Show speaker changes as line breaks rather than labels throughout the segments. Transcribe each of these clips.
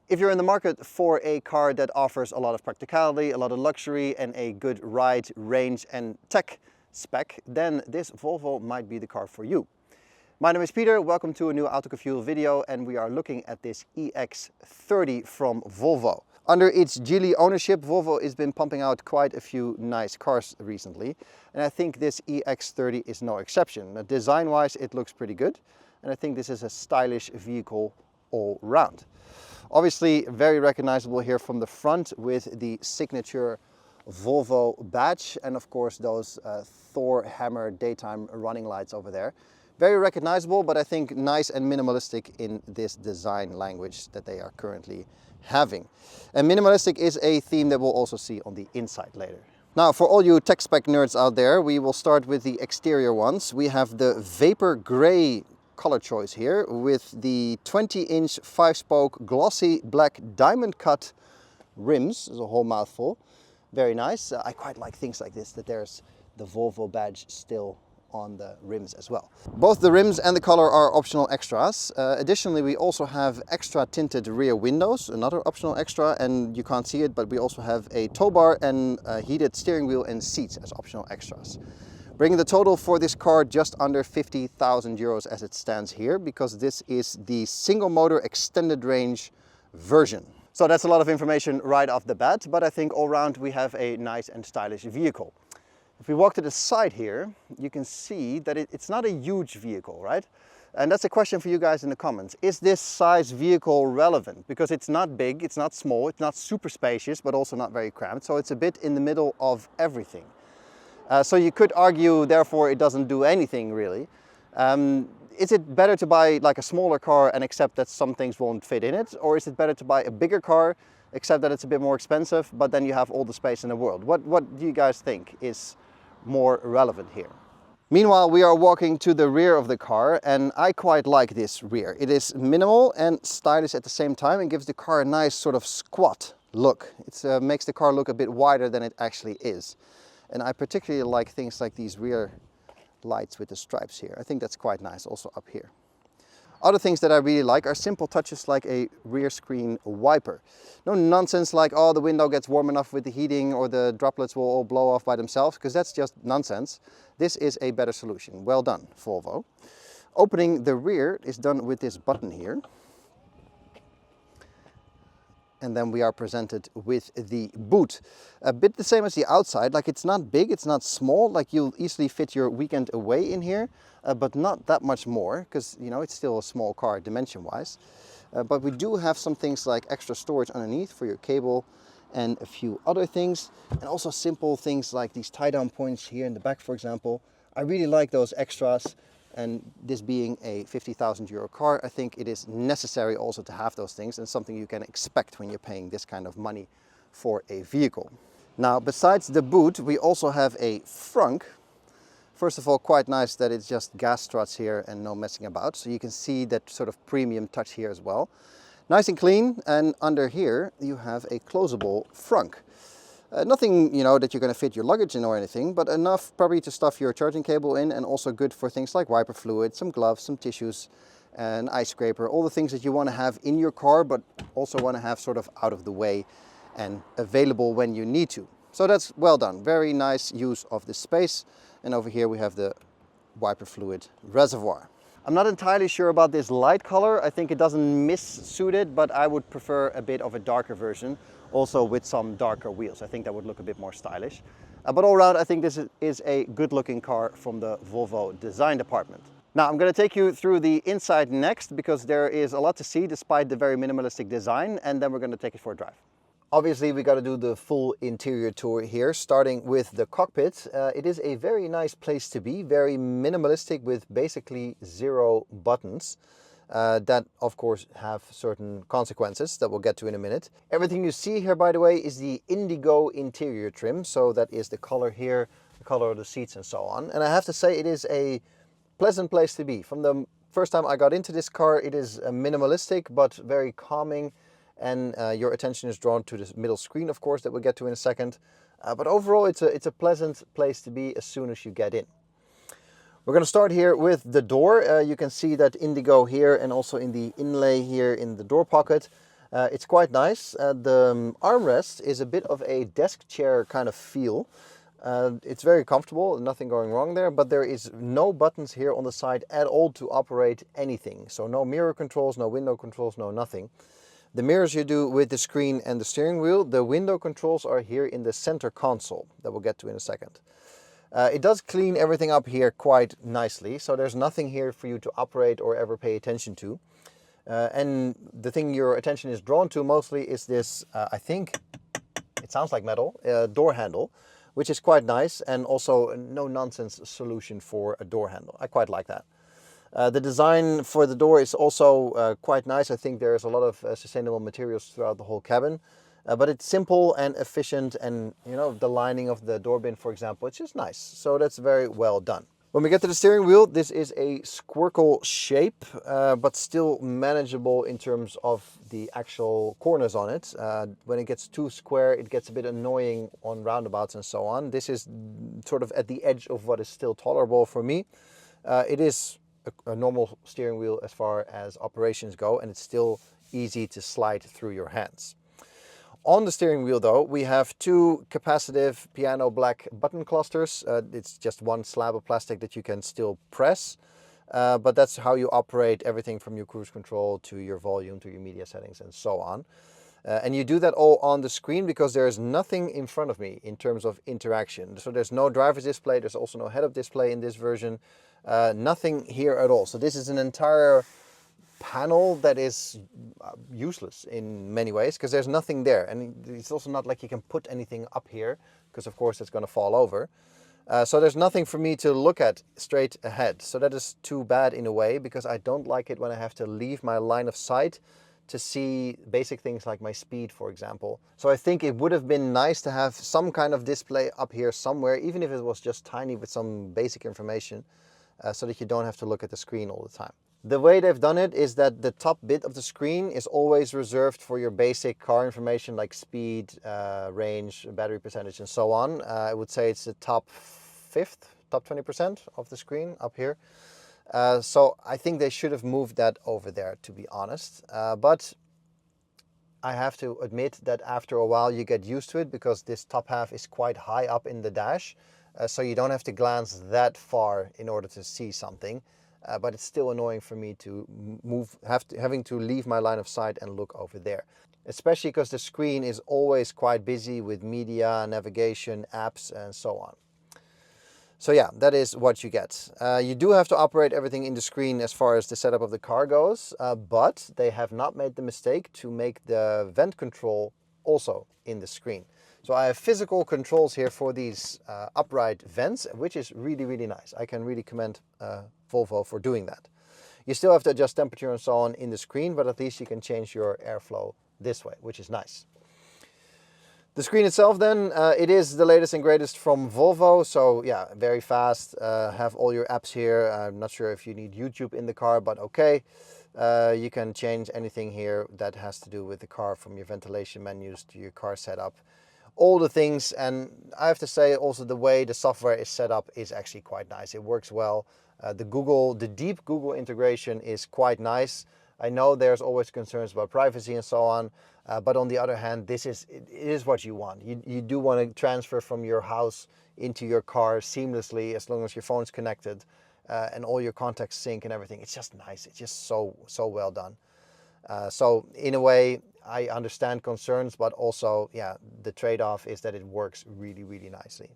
If you're in the market for a car that offers a lot of practicality, a lot of luxury and a good ride, range and tech spec, then this Volvo might be the car for you. My name is Peter, welcome to a new Autocofuel video, and we are looking at this EX30 from Volvo. Under its Geely ownership, Volvo has been pumping out quite a few nice cars recently, and I think this EX30 is no exception. Design-wise, it looks pretty good, and I think this is a stylish vehicle all round. Obviously, very recognizable here from the front with the signature Volvo badge, and of course those Thor hammer daytime running lights over there. Very recognizable, but I think nice and minimalistic in this design language that they are currently having. And minimalistic is a theme that we'll also see on the inside later. Now, for all you tech spec nerds out there, we will start with the exterior ones. We have the Vapor Gray color choice here with the 20-inch 5-spoke glossy black diamond cut rims. There's a whole mouthful. Very nice. I quite like things like this, that there's the Volvo badge still on the rims as well. Both the rims and the color are optional extras. Additionally, we also have extra tinted rear windows, another optional extra, and you can't see it, but we also have a tow bar and a heated steering wheel and seats as optional extras. Bringing the total for this car just under 50,000 euros as it stands here, because this is the single motor extended range version. So that's a lot of information right off the bat, but I think all round we have a nice and stylish vehicle. If we walk to the side here, you can see that it's not a huge vehicle, right? And that's a question for you guys in the comments. Is this size vehicle relevant? Because it's not big, it's not small, it's not super spacious, but also not very cramped. So it's a bit in the middle of everything. So you could argue, therefore, it doesn't do anything really. Is it better to buy like a smaller car and accept that some things won't fit in it? Or is it better to buy a bigger car, except that it's a bit more expensive, but then you have all the space in the world? What do you guys think is more relevant here? Meanwhile, we are walking to the rear of the car, and I quite like this rear. It is minimal and stylish at the same time and gives the car a nice sort of squat look. It makes the car look a bit wider than it actually is. And I particularly like things like these rear lights with the stripes here. I think that's quite nice also up here. Other things that I really like are simple touches like a rear screen wiper. No nonsense like, oh, the window gets warm enough with the heating or the droplets will all blow off by themselves, because that's just nonsense. This is a better solution. Well done, Volvo. Opening the rear is done with this button here. And then we are presented with the boot. A bit the same as the outside, like it's not big, it's not small, like you'll easily fit your weekend away in here, but not that much more, because you know it's still a small car dimension-wise. But we do have some things like extra storage underneath for your cable and a few other things, and also simple things like these tie-down points here in the back, for example. I really like those extras. And this being a 50,000 euro car, I think it is necessary also to have those things, and something you can expect when you're paying this kind of money for a vehicle. Now, besides the boot, we also have a frunk. First of all, quite nice that it's just gas struts here and no messing about. So you can see that sort of premium touch here as well. Nice and clean, and under here you have a closable frunk. Nothing, you know, that you're going to fit your luggage in or anything, but enough probably to stuff your charging cable in, and also good for things like wiper fluid, some gloves, some tissues, an ice scraper, all the things that you want to have in your car, but also want to have sort of out of the way and available when you need to. So that's well done. Very nice use of this space. And over here we have the wiper fluid reservoir. I'm not entirely sure about this light color. I think it doesn't missuit it, but I would prefer a bit of a darker version, also with some darker wheels. I think that would look a bit more stylish. But all around, I think this is a good looking car from the Volvo design department. Now I'm going to take you through the inside next, because there is a lot to see despite the very minimalistic design, and then we're going to take it for a drive. Obviously, we got to do the full interior tour here, starting with the cockpit. It is a very nice place to be, very minimalistic with basically 0 buttons. That, of course, have certain consequences that we'll get to in a minute. Everything you see here, by the way, is the indigo interior trim. So that is the color here, the color of the seats and so on. And I have to say, it is a pleasant place to be. From the first time I got into this car, it is minimalistic but very calming. And your attention is drawn to this middle screen, of course, that we'll get to in a second. But overall, it's a pleasant place to be as soon as you get in. We're going to start here with the door. You can see that indigo here and also in the inlay here in the door pocket. It's quite nice. The armrest is a bit of a desk chair kind of feel. It's very comfortable, nothing going wrong there, but there is no buttons here on the side at all to operate anything. So no mirror controls, no window controls, no nothing. The mirrors you do with the screen and the steering wheel. The window controls are here in the center console that we'll get to in a second. It does clean everything up here quite nicely, so there's nothing here for you to operate or ever pay attention to. And the thing your attention is drawn to mostly is this, I think it sounds like metal, door handle, which is quite nice, and also a no-nonsense solution for a door handle. I quite like that. The design for the door is also quite nice. I think there's a lot of sustainable materials throughout the whole cabin. But it's simple and efficient, and you know, the lining of the door bin, for example, it's just nice. So that's very well done. When we get to the steering wheel, this is a squircle shape, but still manageable in terms of the actual corners on it. When it gets too square, it gets a bit annoying on roundabouts and so on. This is sort of at the edge of what is still tolerable for me. It is a normal steering wheel as far as operations go, and it's still easy to slide through your hands. On the steering wheel though, we have two capacitive piano black button clusters. It's just one slab of plastic that you can still press, but that's how you operate everything from your cruise control to your volume to your media settings and so on. And you do that all on the screen because there's nothing in front of me in terms of interaction. So there's no driver's display, there's also no head-up display in this version, nothing here at all. So this is an entire panel that is useless in many ways because there's nothing there, and it's also not like you can put anything up here because of course it's going to fall over. So there's nothing for me to look at straight ahead. So that is too bad in a way, because I don't like it when I have to leave my line of sight to see basic things like my speed, for example. So I think it would have been nice to have some kind of display up here somewhere, even if it was just tiny with some basic information, so that you don't have to look at the screen all the time. The way they've done it is that the top bit of the screen is always reserved for your basic car information like speed, range, battery percentage and so on. I would say it's the top 20% of the screen up here. So I think they should have moved that over there, to be honest. But I have to admit that after a while you get used to it, because this top half is quite high up in the dash. So you don't have to glance that far in order to see something. But it's still annoying for me to having to leave my line of sight and look over there. Especially because the screen is always quite busy with media, navigation, apps and so on. So yeah, that is what you get. You do have to operate everything in the screen as far as the setup of the car goes, but they have not made the mistake to make the vent control also in the screen. So I have physical controls here for these upright vents, which is really, really nice. I can really commend Volvo for doing that. You still have to adjust temperature and so on in the screen, but at least you can change your airflow this way, which is nice. The screen itself then, it is the latest and greatest from Volvo. So yeah, very fast, have all your apps here. I'm not sure if you need YouTube in the car, but okay. You can change anything here that has to do with the car, from your ventilation menus to your car setup. All the things, and I have to say also the way the software is set up is actually quite nice. It works well. The deep Google integration is quite nice. I know there's always concerns about privacy and so on, but on the other hand, it is what you want. You do want to transfer from your house into your car seamlessly as long as your phone's connected and all your contacts sync and everything. It's just nice. It's just so well done. So in a way, I understand concerns, but also, yeah, the trade-off is that it works really, really nicely.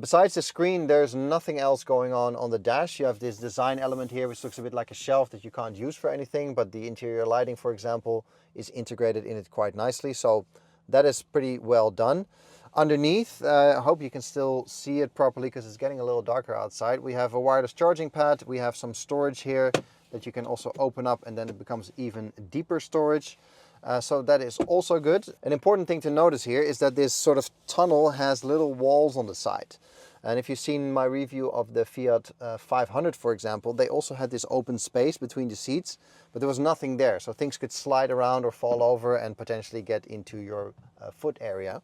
Besides the screen, there's nothing else going on the dash. You have this design element here, which looks a bit like a shelf that you can't use for anything, but the interior lighting, for example, is integrated in it quite nicely. So that is pretty well done. Underneath, I hope you can still see it properly because it's getting a little darker outside. We have a wireless charging pad. We have some storage here that you can also open up, and then it becomes even deeper storage. So that is also good. An important thing to notice here is that this sort of tunnel has little walls on the side. And if you've seen my review of the Fiat 500, for example, they also had this open space between the seats, but there was nothing there. So things could slide around or fall over and potentially get into your foot area.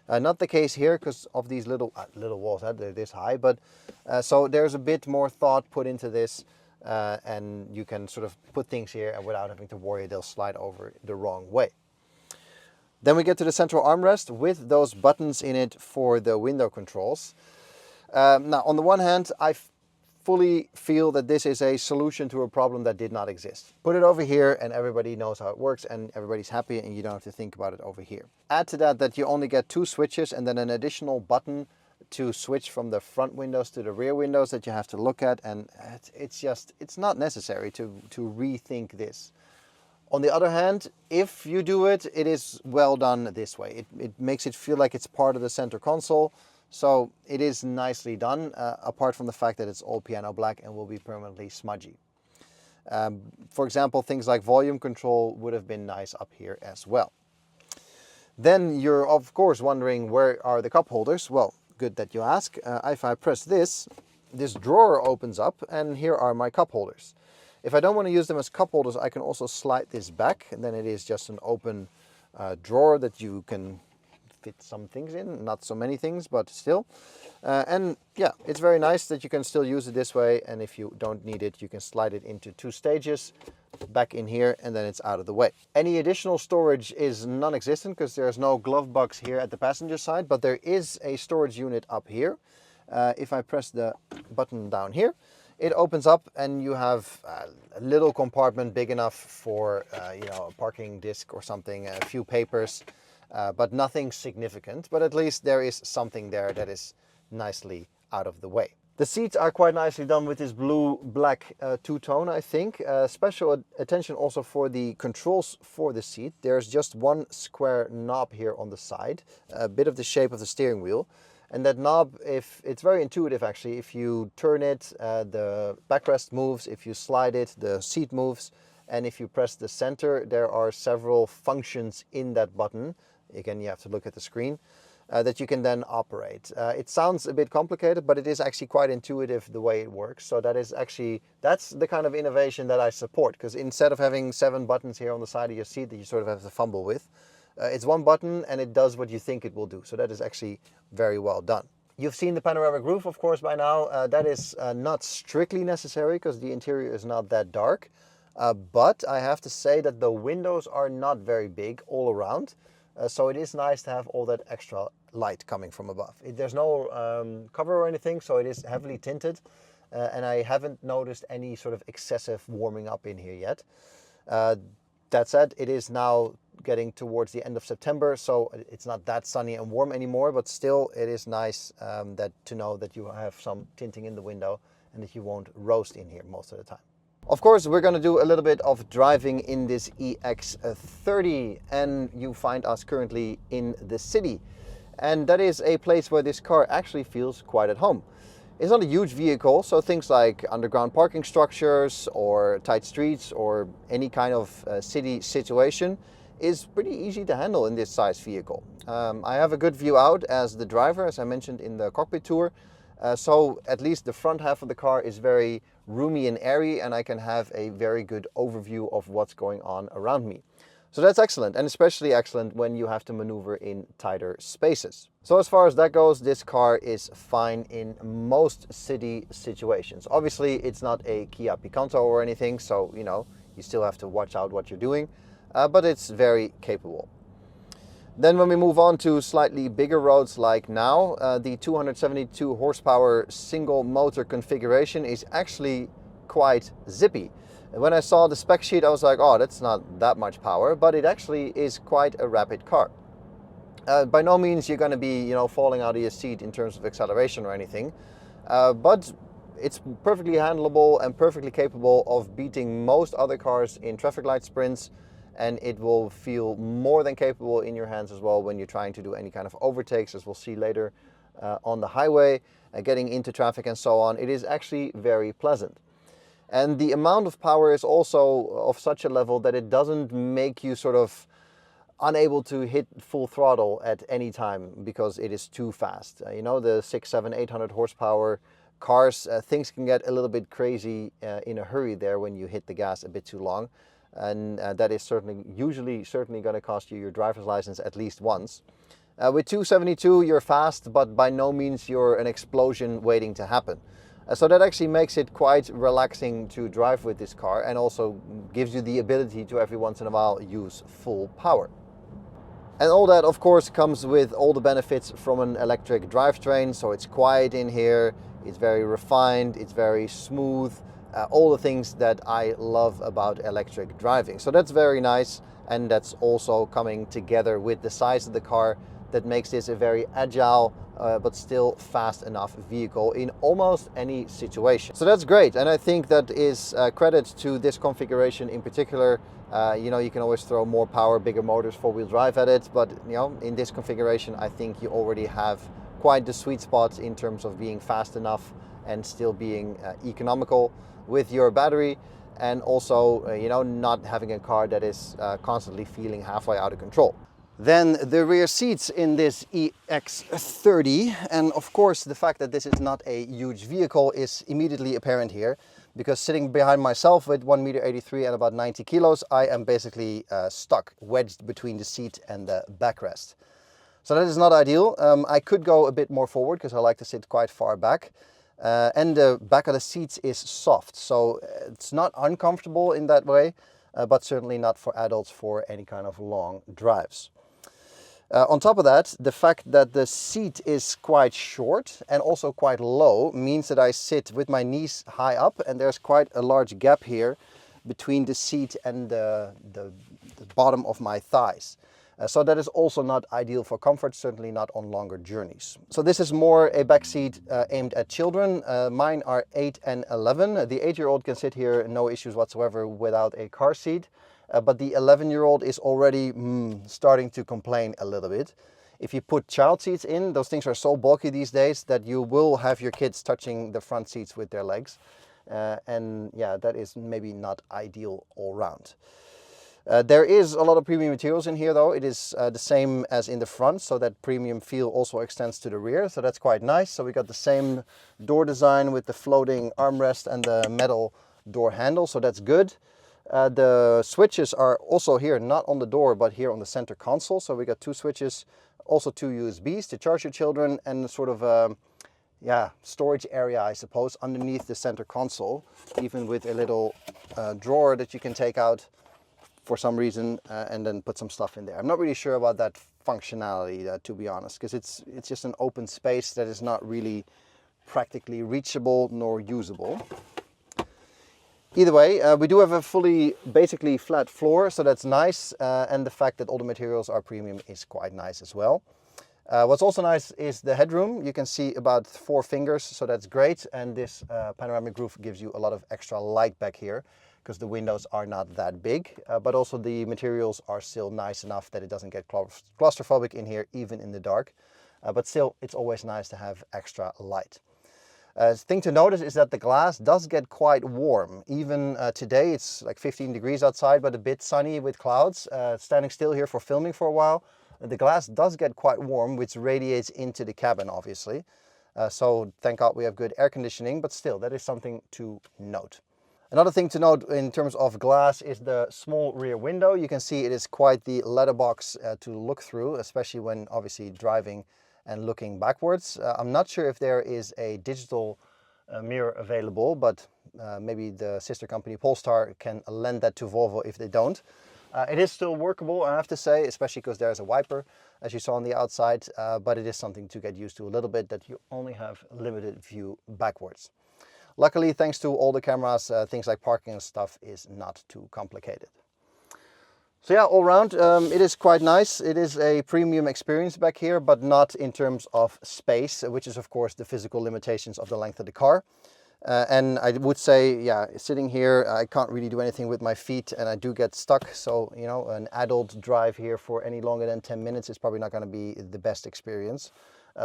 Not the case here because of these little walls. They're this high, but so there's a bit more thought put into this. And you can sort of put things here and without having to worry they'll slide over the wrong way. Then we get to the central armrest with those buttons in it for the window controls. Now, on the one hand, I fully feel that this is a solution to a problem that did not exist. Put it over here and everybody knows how it works and everybody's happy and you don't have to think about it over here. Add to that you only get 2 switches and then an additional button to switch from the front windows to the rear windows that you have to look at, and it's not necessary to rethink this. On the other hand, if you do it, it is well done this way. It makes it feel like it's part of the center console. So it is nicely done, apart from the fact that it's all piano black and will be permanently smudgy. For example, things like volume control would have been nice up here as well. Then you're of course wondering, where are the cup holders? Well, good that you ask. If I press this drawer opens up and here are my cup holders. If I don't want to use them as cup holders, I can also slide this back and then it is just an open drawer that you can fit some things in, not so many things, but still. And yeah, it's very nice that you can still use it this way, and if you don't need it, you can slide it into 2 stages, back in here, and then it's out of the way. Any additional storage is non-existent because there's no glove box here at the passenger side, but there is a storage unit up here. If I press the button down here, it opens up and you have a little compartment big enough for you know, a parking disc or something, a few papers. But nothing significant, but at least there is something there that is nicely out of the way. The seats are quite nicely done with this blue-black two-tone, I think. Special attention also for the controls for the seat. There's just one square knob here on the side, a bit of the shape of the steering wheel. And that knob, it's very intuitive actually. If you turn it, the backrest moves. If you slide it, the seat moves. And if you press the center, there are several functions in that button. Again, you have to look at the screen that you can then operate. It sounds a bit complicated, but it is actually quite intuitive the way it works. So that's the kind of innovation that I support, because instead of having 7 buttons here on the side of your seat that you sort of have to fumble with, it's one button and it does what you think it will do. So that is actually very well done. You've seen the panoramic roof, of course, by now. That is not strictly necessary because the interior is not that dark. But I have to say that the windows are not very big all around. So it is nice to have all that extra light coming from above. There's no cover or anything, so it is heavily tinted. And I haven't noticed any sort of excessive warming up in here yet. That said, it is now getting towards the end of September, so it's not that sunny and warm anymore, but still it is nice to know that you have some tinting in the window and that you won't roast in here most of the time. Of course, we're going to do a little bit of driving in this EX30, and you find us currently in the city. And that is a place where this car actually feels quite at home. It's not a huge vehicle, so things like underground parking structures or tight streets or any kind of city situation is pretty easy to handle in this size vehicle. I have a good view out as the driver, as I mentioned in the cockpit tour. So at least the front half of the car is very roomy and airy, and I can have a very good overview of what's going on around me. So that's excellent, and especially excellent when you have to maneuver in tighter spaces. So as far as that goes, this car is fine in most city situations. Obviously, it's not a Kia Picanto or anything, so you know, you still have to watch out what you're doing, but it's very capable. Then when we move on to slightly bigger roads like now, the 272 horsepower single motor configuration is actually quite zippy. When I saw the spec sheet, I was like, oh, that's not that much power, but it actually is quite a rapid car. By no means you're going to be, you know, falling out of your seat in terms of acceleration or anything, but it's perfectly handleable and perfectly capable of beating most other cars in traffic light sprints. And it will feel more than capable in your hands as well when you're trying to do any kind of overtakes, as we'll see later on the highway, getting into traffic and so on. It is actually very pleasant. And the amount of power is also of such a level that it doesn't make you sort of unable to hit full throttle at any time because it is too fast. You know, the 600, 700, 800 horsepower cars, things can get a little bit crazy in a hurry there when you hit the gas a bit too long. And that is usually going to cost you your driver's license at least once. With 272 you're fast, but by no means you're an explosion waiting to happen. So that actually makes it quite relaxing to drive with this car, and also gives you the ability to every once in a while use full power. And all that, of course, comes with all the benefits from an electric drivetrain. So it's quiet in here, it's very refined, it's very smooth, all the things that I love about electric driving. So that's very nice, and that's also coming together with the size of the car that makes this a very agile but still fast enough vehicle in almost any situation. So that's great, and I think that is credit to this configuration in particular. You know, you can always throw more power, bigger motors, four-wheel drive at it, but you know, in this configuration I think you already have quite the sweet spot in terms of being fast enough and still being economical with your battery, and also you know, not having a car that is constantly feeling halfway out of control. Then the rear seats in this EX30, and of course the fact that this is not a huge vehicle is immediately apparent here, because sitting behind myself with 1.83 m and about 90 kilos, I am basically stuck, wedged between the seat and the backrest. So that is not ideal. I could go a bit more forward because I like to sit quite far back. And the back of the seats is soft, so it's not uncomfortable in that way, but certainly not for adults for any kind of long drives. On top of that, the fact that the seat is quite short and also quite low means that I sit with my knees high up, and there's quite a large gap here between the seat and the bottom of my thighs. So that is also not ideal for comfort, certainly not on longer journeys. So this is more a back seat aimed at children. Mine are 8 and 11. The 8-year-old can sit here, no issues whatsoever, without a car seat. But the 11-year-old is already starting to complain a little bit. If you put child seats in, those things are so bulky these days that you will have your kids touching the front seats with their legs. And yeah, that is maybe not ideal all round. There is a lot of premium materials in here though. It is the same as in the front, so that premium feel also extends to the rear, so that's quite nice. So we got the same door design with the floating armrest and the metal door handle, so that's good. The switches are also here, not on the door, but here on the center console. So we got 2 switches, also 2 USBs to charge your children, and sort of storage area, I suppose, underneath the center console, even with a little drawer that you can take out for some reason and then put some stuff in there. I'm not really sure about that functionality, to be honest, because it's just an open space that is not really practically reachable nor usable. Either way, we do have a basically flat floor, so that's nice, and the fact that all the materials are premium is quite nice as well. What's also nice is the headroom. You can see about 4 fingers, so that's great, and this panoramic roof gives you a lot of extra light back here because the windows are not that big, but also the materials are still nice enough that it doesn't get claustrophobic in here, even in the dark. But still, it's always nice to have extra light. Thing to notice is that the glass does get quite warm. Even today, it's like 15 degrees outside, but a bit sunny with clouds. Standing still here for filming for a while, the glass does get quite warm, which radiates into the cabin, obviously. So thank God we have good air conditioning, but still, that is something to note. Another thing to note in terms of glass is the small rear window. You can see it is quite the letterbox to look through, especially when obviously driving and looking backwards. I'm not sure if there is a digital mirror available, but maybe the sister company Polestar can lend that to Volvo if they don't. It is still workable, I have to say, especially because there's a wiper, as you saw on the outside, but it is something to get used to a little bit, that you only have limited view backwards. Luckily, thanks to all the cameras, things like parking and stuff is not too complicated. So yeah, all round, it is quite nice. It is a premium experience back here, but not in terms of space, which is of course the physical limitations of the length of the car. And I would say, yeah, sitting here, I can't really do anything with my feet and I do get stuck. So, you know, an adult drive here for any longer than 10 minutes is probably not going to be the best experience.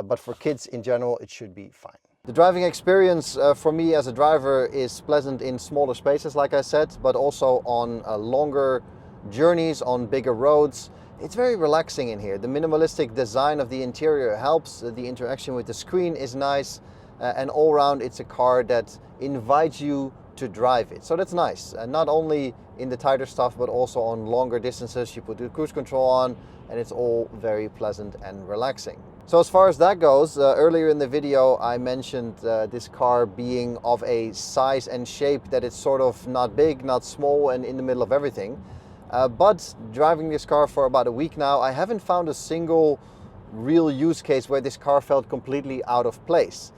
But for kids in general, it should be fine. The driving experience for me as a driver is pleasant in smaller spaces, like I said, but also on longer journeys, on bigger roads. It's very relaxing in here. The minimalistic design of the interior helps. The interaction with the screen is nice. And all around, it's a car that invites you to drive it. So that's nice. Not only in the tighter stuff, but also on longer distances. You put the cruise control on and it's all very pleasant and relaxing. So as far as that goes, earlier in the video I mentioned this car being of a size and shape that it's sort of not big, not small, and in the middle of everything. But driving this car for about a week now, I haven't found a single real use case where this car felt completely out of place.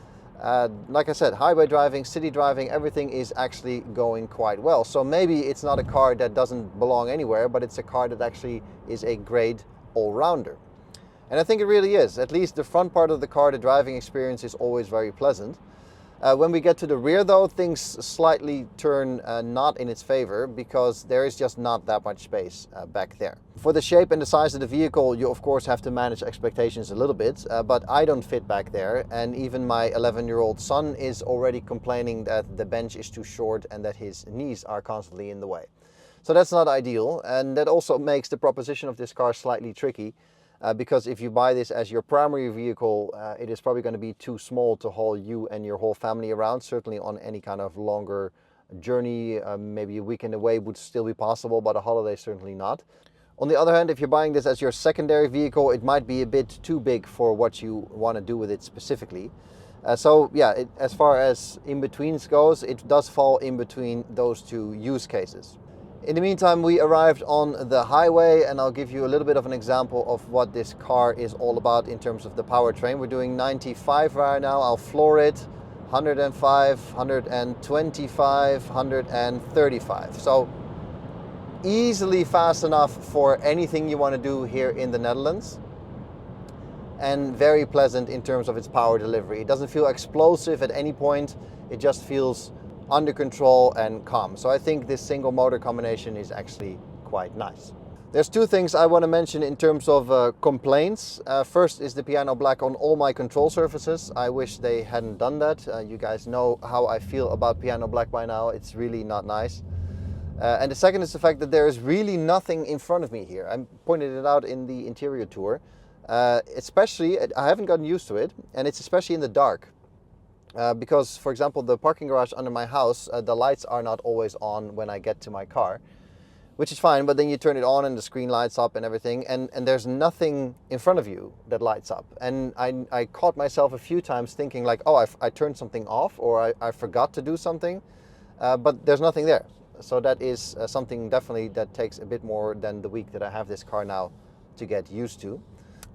Like I said, highway driving, city driving, everything is actually going quite well. So maybe it's not a car that doesn't belong anywhere, but it's a car that actually is a great all-rounder. And I think it really is. At least the front part of the car, the driving experience is always very pleasant. When we get to the rear though, things slightly turn not in its favor, because there is just not that much space back there. For the shape and the size of the vehicle, you of course have to manage expectations a little bit, but I don't fit back there, and even my 11-year-old son is already complaining that the bench is too short and that his knees are constantly in the way. So that's not ideal, and that also makes the proposition of this car slightly tricky. Because if you buy this as your primary vehicle, it is probably going to be too small to haul you and your whole family around. Certainly on any kind of longer journey, maybe a weekend away would still be possible, but a holiday certainly not. On the other hand, if you're buying this as your secondary vehicle, it might be a bit too big for what you want to do with it specifically. So yeah, as far as in-betweens goes, it does fall in between those two use cases. In the meantime, we arrived on the highway, and I'll give you a little bit of an example of what this car is all about in terms of the powertrain. We're doing 95 right now. I'll floor it, 105, 125, 135. So easily fast enough for anything you want to do here in the Netherlands, and very pleasant in terms of its power delivery. It doesn't feel explosive at any point. It just feels under control and calm. So I think this single motor combination is actually quite nice. There's two things I want to mention in terms of complaints. First is the piano black on all my control surfaces. I wish they hadn't done that. You guys know how I feel about piano black by now. It's really not nice. And the second is the fact that there is really nothing in front of me here. I pointed it out in the interior tour. Especially, I haven't gotten used to it, and it's especially in the dark. Because, for example, the parking garage under my house, the lights are not always on when I get to my car, which is fine, but then you turn it on and the screen lights up and everything, and there's nothing in front of you that lights up. And I caught myself a few times thinking like, oh, I turned something off, or I forgot to do something, but there's nothing there. So that is something definitely that takes a bit more than the week that I have this car now to get used to.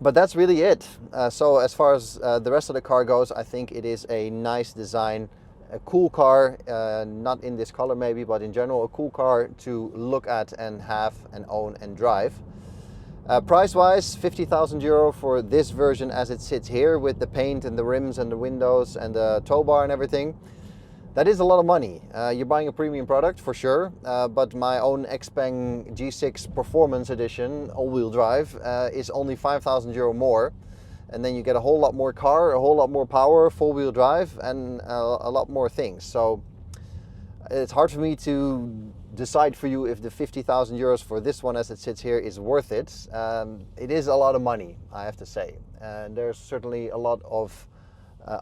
But that's really it. So as far as the rest of the car goes, I think it is a nice design, a cool car, not in this color maybe, but in general a cool car to look at and have and own and drive. Price-wise, 50,000 euro for this version as it sits here, with the paint and the rims and the windows and the tow bar and everything. That is a lot of money. You're buying a premium product for sure, but my own Xpeng G6 Performance Edition all-wheel drive is only 5,000 euro more, and then you get a whole lot more car, a whole lot more power, four-wheel drive, and a lot more things. So it's hard for me to decide for you if the 50,000 euros for this one as it sits here is worth it. It is a lot of money, I have to say, and there's certainly a lot of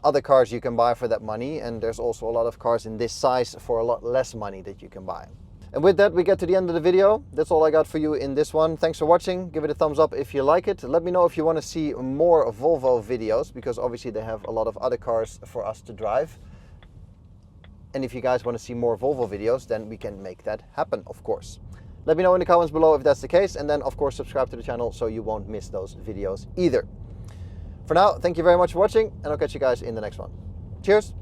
other cars you can buy for that money, and there's also a lot of cars in this size for a lot less money that you can buy. And with that, we get to the end of the video. That's all I got for you in this one. Thanks for watching. Give it a thumbs up if you like it. Let me know if you want to see more Volvo videos, because obviously they have a lot of other cars for us to drive. And if you guys want to see more Volvo videos, then we can make that happen, of course. Let me know in the comments below if that's the case, and then of course subscribe to the channel so you won't miss those videos either. For now, thank you very much for watching, and I'll catch you guys in the next one. Cheers!